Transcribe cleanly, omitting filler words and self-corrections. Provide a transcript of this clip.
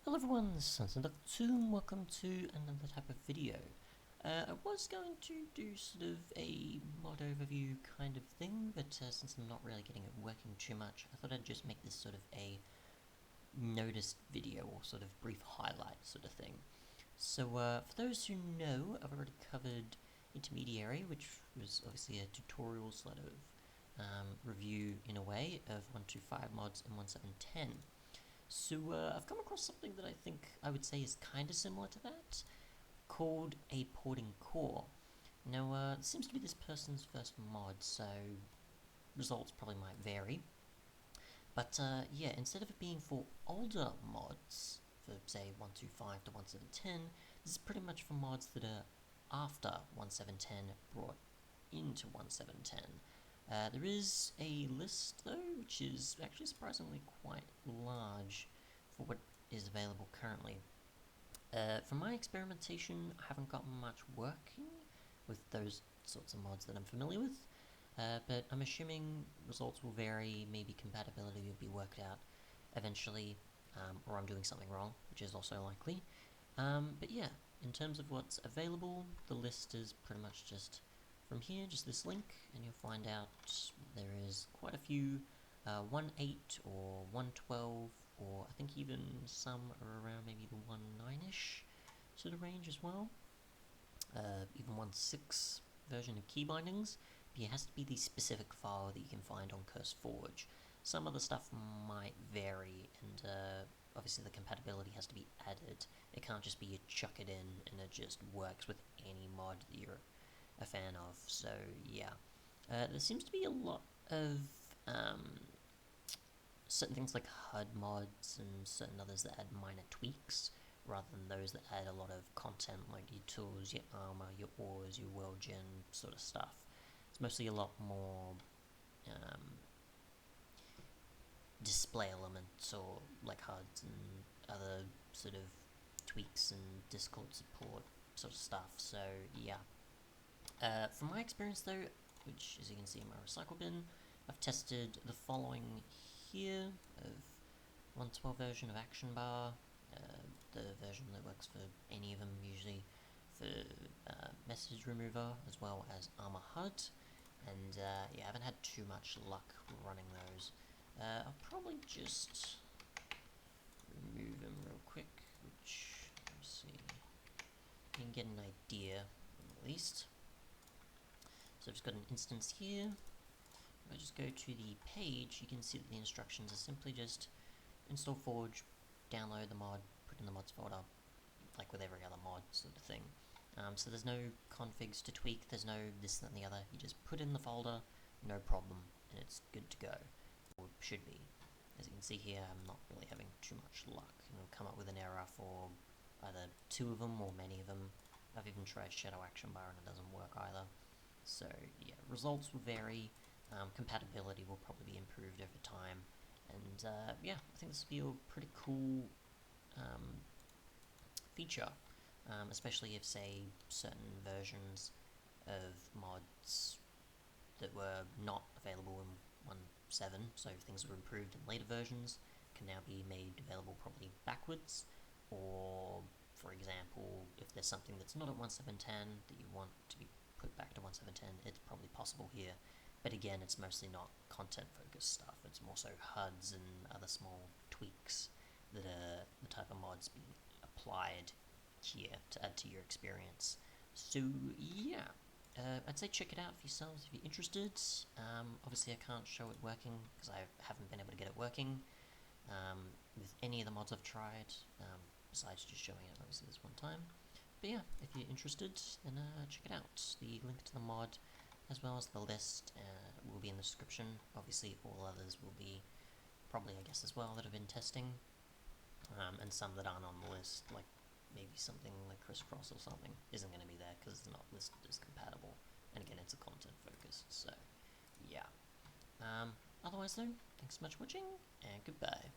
Hello everyone, this is Sunset2, welcome to another type of video. I was going to do sort of a mod overview kind of thing, but since I'm not really getting it working too much, I thought I'd just make this sort of a noticed video or sort of brief highlight sort of thing. So for those who know, I've already covered Intermediary, which was obviously a tutorial sort of review in a way of 125 mods and 1710. So I've come across something that I think I would say is kind of similar to that, called APortingCore. Now, this seems to be this person's first mod, so results probably might vary. But yeah, instead of it being for older mods, for say 125 to 1710, this is pretty much for mods that are after 1710 brought into 1710. There is a list, though, which is actually surprisingly quite large for what is available currently. From my experimentation, I haven't gotten much working with those sorts of mods that I'm familiar with, but I'm assuming results will vary, maybe compatibility will be worked out eventually, or I'm doing something wrong, which is also likely. But yeah, in terms of what's available, the list is pretty much just from here, just this link, and you'll find out there is quite a few 1.8 or 1.12, or I think even some are around maybe the 1.9ish sort of range as well. Even 1.6 version of key bindings, but it has to be the specific file that you can find on CurseForge. Some other stuff might vary, and obviously the compatibility has to be added. It can't just be you chuck it in and it just works with any mod that you're a fan of. So yeah, there seems to be a lot of certain things like HUD mods and certain others that add minor tweaks, rather than those that add a lot of content like your tools, your armor, your ores, your world gen sort of stuff. It's mostly a lot more display elements, or like HUDs and other sort of tweaks and Discord support sort of stuff. So yeah. From my experience though, which as you can see in my recycle bin, I've tested the following here of 1.12 version of Action Bar, the version that works for any of them usually, for Message Remover, as well as Armor HUD, and yeah, I haven't had too much luck running those. I'll probably just remove them real quick, which, let's see, you can get an idea at least. So I've just got an instance here. If I just go to the page, you can see that the instructions are simply just install Forge, download the mod, put in the mods folder, like with every other mod sort of thing. So there's no configs to tweak, there's no this, that, and the other. You just put in the folder, no problem, and it's good to go, or should be. As you can see here, I'm not really having too much luck, and it'll come up with an error for either two of them or many of them. I've even tried Shadow Action Bar and it doesn't work either. So yeah, results will vary, compatibility will probably be improved over time, and yeah, I think this will be a pretty cool feature, especially if, say, certain versions of mods that were not available in 1.7, so things were improved in later versions, can now be made available probably backwards, or for example, if there's something that's not at 1.7.10 that you want to be put back to 1.7.10, it's probably possible here. But again, it's mostly not content-focused stuff. It's more so HUDs and other small tweaks that are the type of mods being applied here to add to your experience. So yeah, I'd say check it out for yourselves if you're interested. Obviously, I can't show it working because I haven't been able to get it working with any of the mods I've tried, besides just showing it obviously this one time. But yeah, if you're interested, then check it out. The link to the mod, as well as the list, will be in the description. Obviously, all others will be probably, I guess, as well, that have been testing, and some that aren't on the list, like maybe something like Crisscross or something, isn't going to be there because it's not listed as compatible. And again, it's a content focused, so yeah. Otherwise though, thanks so much for watching, and goodbye.